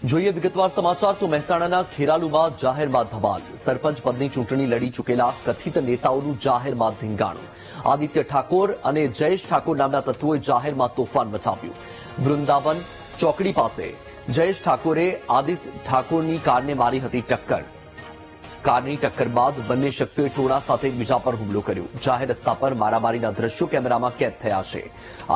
જોઈએ વિગતવાર સમાચાર તો મહેસાણાના ખેરાલુમાં જાહેરમાં ધમાલ. સરપંચ પદની ચૂંટણી લડી ચૂકેલા કથિત નેતાઓનું જાહેરમાં ધીંગાણું. આદિત્ય ઠાકોર અને જયેશ ઠાકોર નામના તત્વોએ જાહેરમાં તોફાન મચાવ્યું. વૃંદાવન ચોકડી પાસે જયેશ ઠાકોરે આદિત્ય ઠાકોરની કારને મારી હતી ટક્કર. કારની ટક્કર બાદ બંને શખ્સોએ ટોળા સાથે એકબીજા પર હુમલો કર્યો. જાહેર રસ્તા પર મારામારીના દ્રશ્યો કેમેરામાં કેદ થયા છે.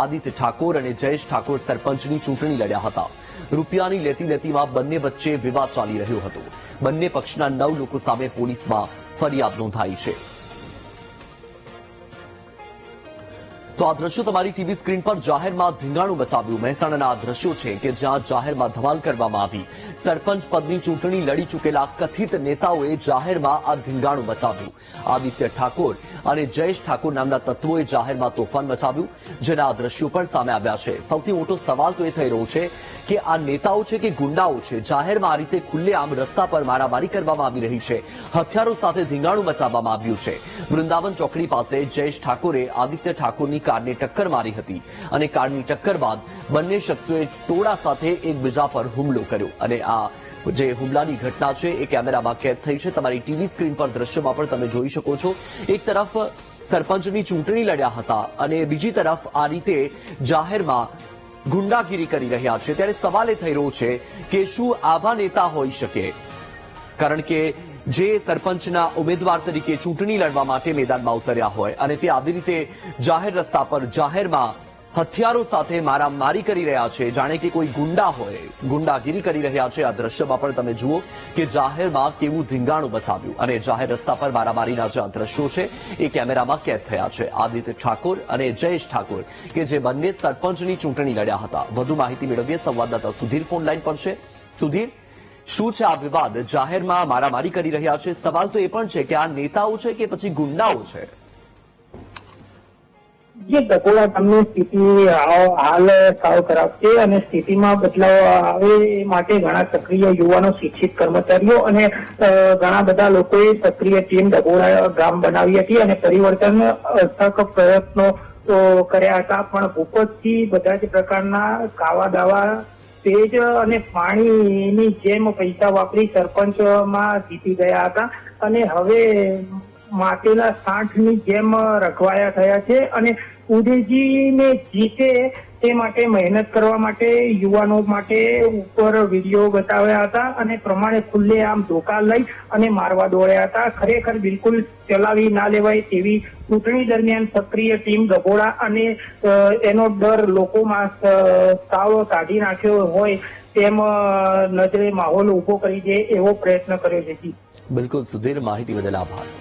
આદિત્ય ઠાકોર અને જયેશ ઠાકોર સરપંચની ચૂંટણી લડ્યા હતા. રૂપિયાની લેતી દેતીમાં બંને વચ્ચે વિવાદ ચાલી રહ્યો હતો. બંને પક્ષના 9 લોકો સામે પોલીસમાં ફરિયાદ નોંધાઈ છે. તો આ દ્રશ્યો તમારી ટીવી સ્ક્રીન પર જાહેરમાં ધીંગાણું મચાવ્યું. મહેસાણાના આ દ્રશ્યો છે કે જ્યાં જાહેરમાં ધમાલ કરવામાં આવી. સરપંચ પદની ચૂંટણી લડી ચૂકેલા કથિત નેતાઓએ જાહેરમાં આ ધીંગાણું મચાવ્યું. આદિત્ય ઠાકોર અને જયેશ ઠાકોર નામના તત્વોએ જાહેરમાં તોફાન મચાવ્યું, જેના આ દ્રશ્યો પણ સામે આવ્યા છે. સૌથી મોટો સવાલ તો એ થઈ રહ્યો છે કે આ નેતાઓ છે કે ગુંડાઓ છે. જાહેરમાં આ રીતે ખુલ્લેઆમ રસ્તા પર મારામારી કરવામાં આવી રહી છે. હથિયારો સાથે ધીંગાણું મચાવવામાં આવ્યું છે. વૃંદાવન ચોકડી પાસે જયેશ ઠાકોરે આદિત્ય ઠાકોરની કારને ટક્કર મારી હતી અને કારની ટક્કર બાદ બંને શખ્સોએ ટોળા સાથે એકબીજા પર હુમલો કર્યો અને આ જે હુમલાની ઘટના છે એ કેમેરામાં કેદ થઈ છે. તમારી ટીવી સ્ક્રીન પર દ્રશ્યમાં પણ તમે જોઈ શકો છો. એક તરફ સરપંચની ચૂંટણી લડ્યા હતા અને બીજી તરફ આ રીતે જાહેરમાં ગુંડાગીરી કરી રહ્યા છે. ત્યારે સવાલ એ થઈ રહ્યો છે કે શું આવા નેતા હોઈ શકે? કારણ કે જે સરપંચના ઉમેદવાર તરીકે ચૂંટણી લડવા માટે મેદાનમાં ઉતર્યા હોય અને તે આવી રીતે જાહેર રસ્તા પર જાહેરમાં હથિયારો સાથે મારામારી કરી રહ્યા છે, જાણે કે કોઈ ગુંડા હોય, ગુંડાગીરી કરી રહ્યા છે. આ દ્રશ્યમાં પણ તમે જુઓ કે જાહેરમાં કેવું ધીંગાણું મચાવ્યું અને જાહેર રસ્તા પર મારામારીના જે દ્રશ્યો છે એ કેમેરામાં કેદ થયા છે. આદિત્ય ઠાકોર અને જયેશ ઠાકોર કે જે બંને સરપંચની ચૂંટણી લડ્યા હતા. વધુ માહિતી મેળવીએ સંવાદદાતા સુધીર ફોન લાઈન પર છે. સુધીર, શું છે આ વિવાદ? જાહેરમાં મારામારી કરી રહ્યા છે. સવાલ તો એ પણ છે કે આ નેતાઓ છે કે પછી ગુંડાઓ છે? જે ડકોડા ગામની સ્થિતિ હાલ સાવ ખરાબ છે અને સ્થિતિમાં બદલાવ આવે એ માટે ઘણા સક્રિય યુવાનો, શિક્ષિત કર્મચારીઓ અને ઘણા બધા લોકોએ સક્રિય ટીમ ડકોડા ગામ બનાવી હતી અને પરિવર્તન અથક પ્રયત્નો કર્યા હતા. પણ ભૂપતથી બધા જ પ્રકારના કાવા દાવા તેજ અને પાણીની જેમ પૈસા વાપરી સરપંચમાં જીતી ગયા હતા અને હવે માટેના સાંઠની જેમ રખવાયા થયા છે અને ઉદયજીને જીતે તે માટે મહેનત કરવા માટે યુવાનો માટે ઉપર વિડીયો બતાવ્યા હતા અને પ્રમાણે ખુલ્લેઆમ ધોકા લઈ અને મારવા દોડ્યા હતા. ખરેખર બિલકુલ ચલાવી ના લેવાય તેવી ચૂંટણી દરમિયાન સક્રિય ટીમ ડકોડા અને એનો ડર લોકોમાં સાવ કાઢી નાખ્યો હોય તેમ નજરે માહોલ ઉભો કરી દે એવો પ્રયત્ન કર્યો છે. બિલકુલ સુધીર, માહિતી બદલ આભાર.